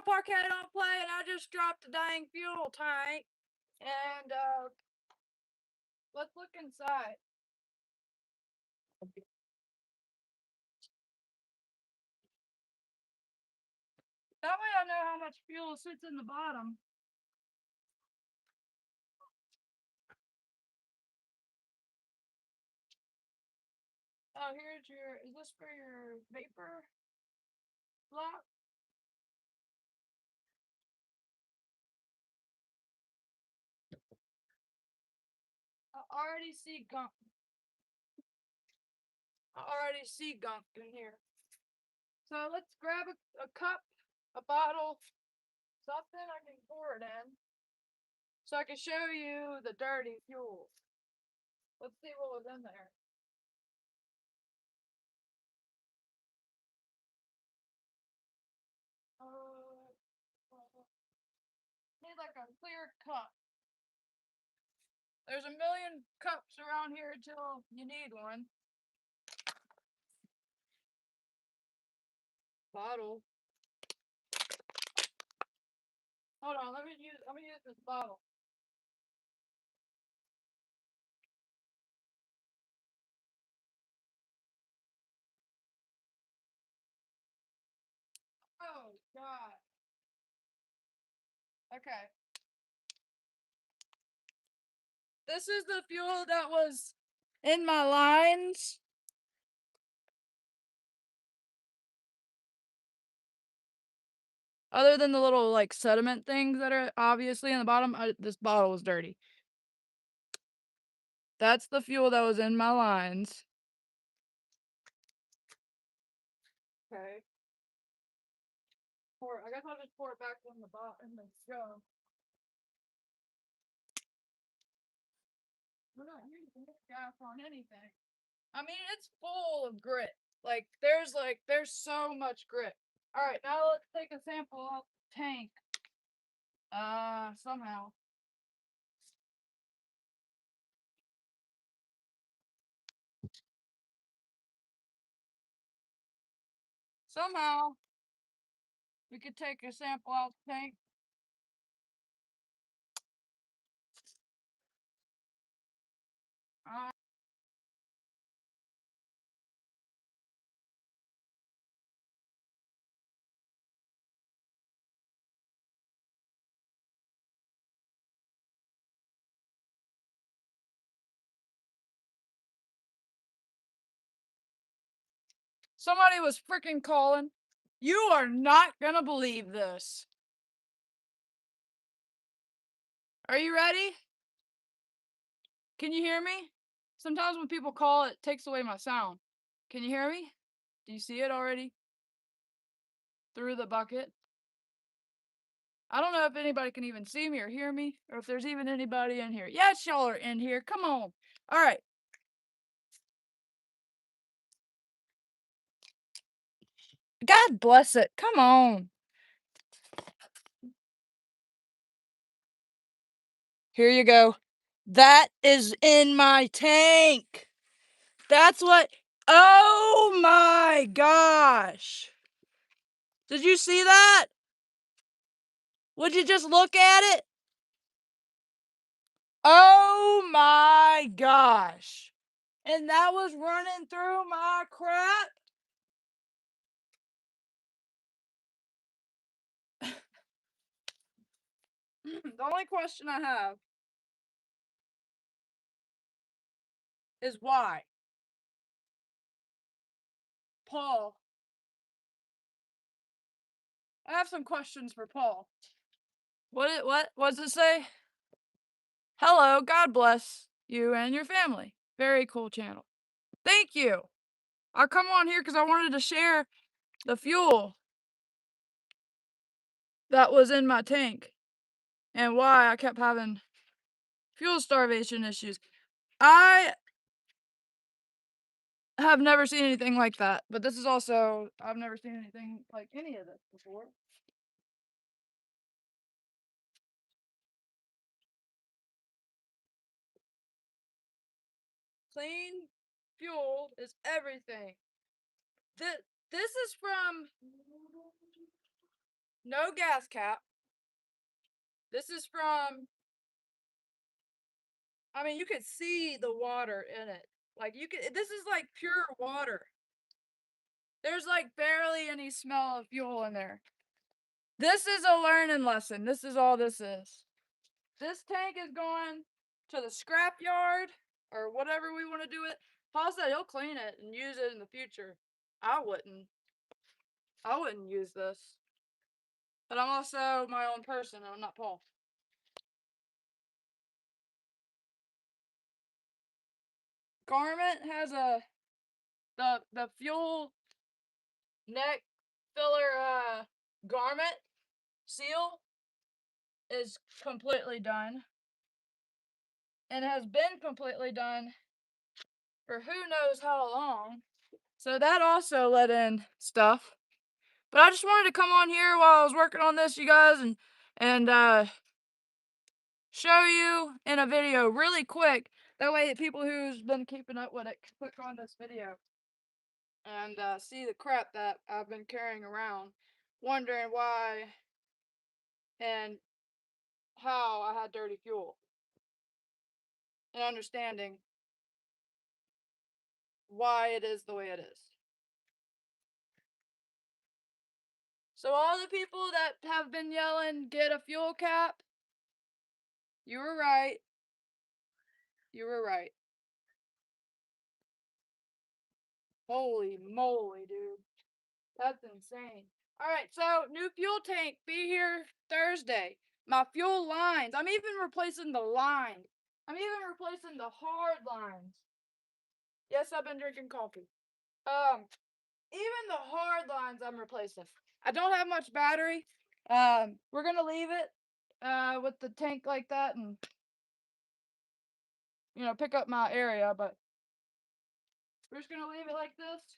Mopar cat don't play, and I just dropped the dang fuel tank. And let's look inside. That way I know how much fuel sits in the bottom. Oh, here's your, is this for your vapor block? I already see gunk. I already see gunk in here. So let's grab a cup, a bottle, something I can pour it in, so I can show you the dirty fuel. Let's see what was in there. Need like a clear cup. There's a million cups around here until you need one. Bottle. Hold on, let me use this bottle. Oh God. Okay. This is the fuel that was in my lines. Other than the little like sediment things that are obviously in the bottom, this bottle was dirty. That's the fuel that was in my lines. Okay. I guess I'll just pour it back in the jug. We're not using gas on anything. I mean, it's full of grit. There's so much grit. All right, now let's take a sample off the tank. Somehow. Somehow, we could take a sample out the tank. Somebody was freaking calling. You are not gonna believe this. Are you ready? Can you hear me? Sometimes when people call, it takes away my sound. Can you hear me? Do you see it already? Through the bucket? I don't know if anybody can even see me or hear me, or if there's even anybody in here. Yes, y'all are in here. Come on. All right. God bless it. Come on. Here you go. That is in my tank. That's what. Oh my gosh. Did you see that? Would you just look at it? Oh my gosh. And that was running through my crap. The only question I have is why? Paul. I have some questions for Paul. What does it say? Hello, God bless you and your family. Very cool channel. Thank you. I come on here because I wanted to share the fuel that was in my tank and why I kept having fuel starvation issues. I have never seen anything like that, but this is also, I've never seen anything like any of this before. Clean fuel is everything. This is from No gas cap. This is from, I mean, you could see the water in it. Like, this is like pure water. There's like barely any smell of fuel in there. This is a learning lesson. This is all this is. This tank is going to the scrap yard or whatever we want to do with it. Paul said he'll clean it and use it in the future. I wouldn't. I wouldn't use this. But I'm also my own person. I'm not Paul. Garment has the fuel neck filler garment seal is completely done. And has been completely done for who knows how long. So that also let in stuff. But I just wanted to come on here while I was working on this, you guys, and show you in a video really quick. That way people who's been keeping up with it can click on this video and see the crap that I've been carrying around, wondering why and how I had dirty fuel, and understanding why it is the way it is. So all the people that have been yelling, get a fuel cap, you were right. You were right. Holy moly, dude. That's insane. Alright, so new fuel tank, be here Thursday. My fuel lines, I'm even replacing the line. I'm even replacing the hard lines. Yes, I've been drinking coffee. Even the hard lines I'm replacing. I don't have much battery. We're gonna leave it with the tank like that and pick up my area, but we're just gonna leave it like this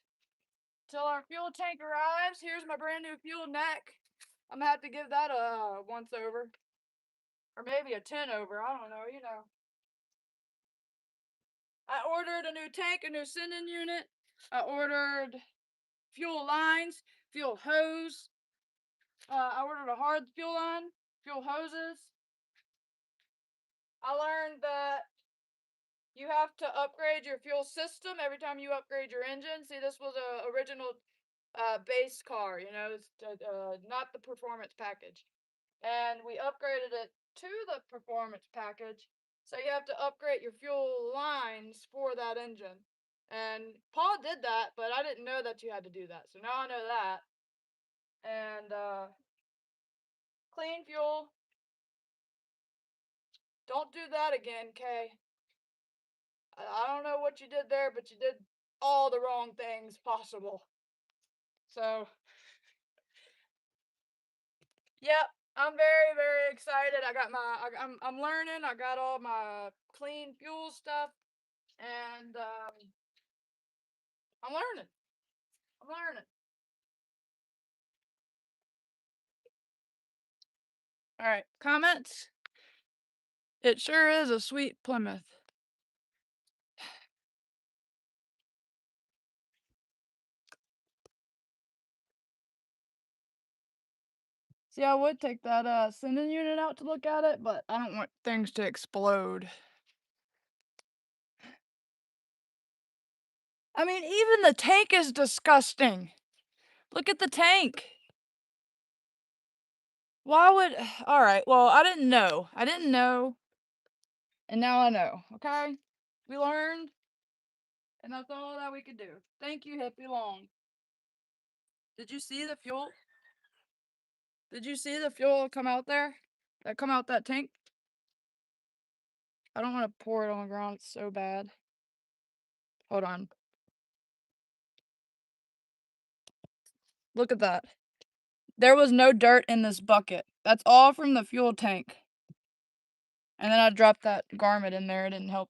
till our fuel tank arrives. Here's my brand new fuel neck. I'm gonna have to give that a once over. Or maybe a 10 over. I don't know. I ordered a new tank, a new sending unit. I ordered fuel lines, fuel hose. I ordered a hard fuel line, fuel hoses. I learned that you have to upgrade your fuel system every time you upgrade your engine. See, this was a original base car, it's not the performance package. And we upgraded it to the performance package. So you have to upgrade your fuel lines for that engine. And Paul did that, but I didn't know that you had to do that. So now I know that. And clean fuel. Don't do that again, Kay. I don't know what you did there, but you did all the wrong things possible. So, yep, I'm very, very excited. I'm learning. I got all my clean fuel stuff, and I'm learning. I'm learning. All right, comments. It sure is a sweet Plymouth. See, I would take that sending unit out to look at it, but I don't want things to explode. I mean, even the tank is disgusting. Look at the tank. Why would... All right, well, I didn't know. I didn't know. And now I know, okay? We learned. And that's all that we could do. Thank you, Hippie Long. Did you see the fuel? Did you see the fuel come out there? That come out that tank? I don't want to pour it on the ground. It's so bad. Hold on. Look at that. There was no dirt in this bucket. That's all from the fuel tank. And then I dropped that garment in there. It didn't help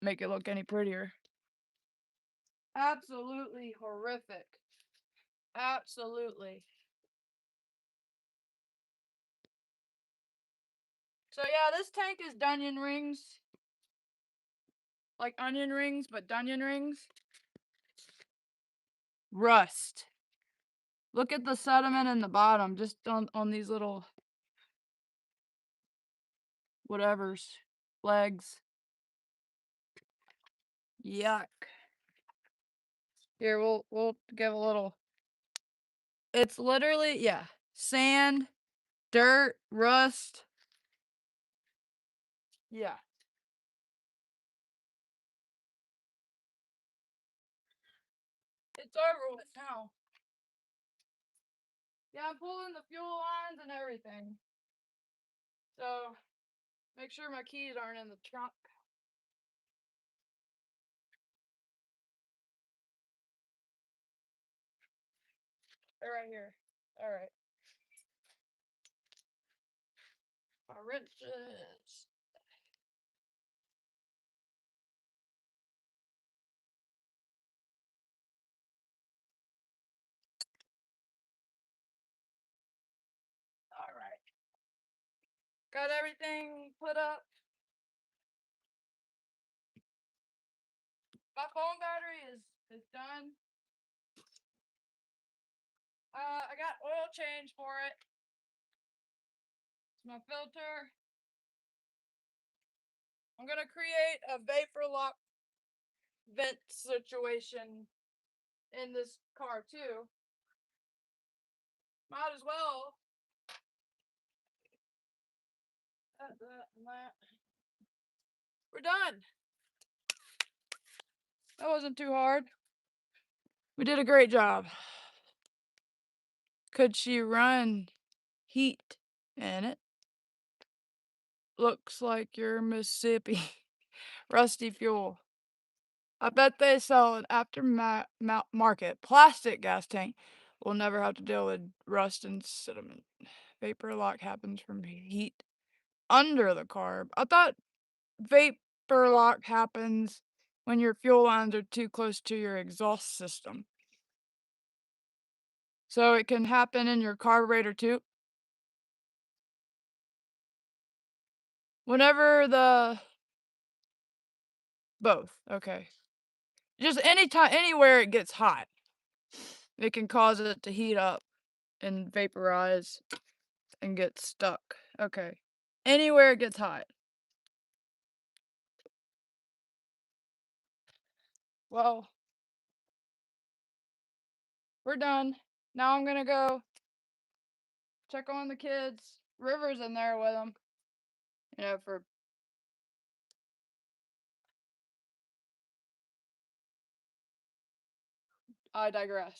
make it look any prettier. Absolutely horrific. Absolutely. So yeah, this tank is Dunyan rings. Like onion rings, but Dunyan rings. Rust. Look at the sediment in the bottom, just on these little whatevers, legs. Yuck. Here, we'll give a little. It's literally, yeah, sand, dirt, rust. Yeah. It's over with now. Yeah, I'm pulling the fuel lines and everything. So, make sure my keys aren't in the trunk. They're right here. All right. My wrenches. All right. Got everything put up. My phone battery is done. I got oil change for it. It's my filter. I'm gonna create a vapor lock vent situation in this car too. Might as well. That. We're done. That wasn't too hard. We did a great job. Could she run heat in it? Looks like your Mississippi rusty fuel. I bet they sell an aftermarket plastic gas tank. We'll never have to deal with rust and sediment. Vapor lock happens from heat under the carb. I thought vapor lock happens when your fuel lines are too close to your exhaust system. So it can happen in your carburetor too. Whenever the both, okay. Just anytime, anywhere it gets hot, it can cause it to heat up and vaporize and get stuck. Okay. Anywhere it gets hot. Well, we're done. Now I'm gonna go check on the kids. River's in there with them. For I digress.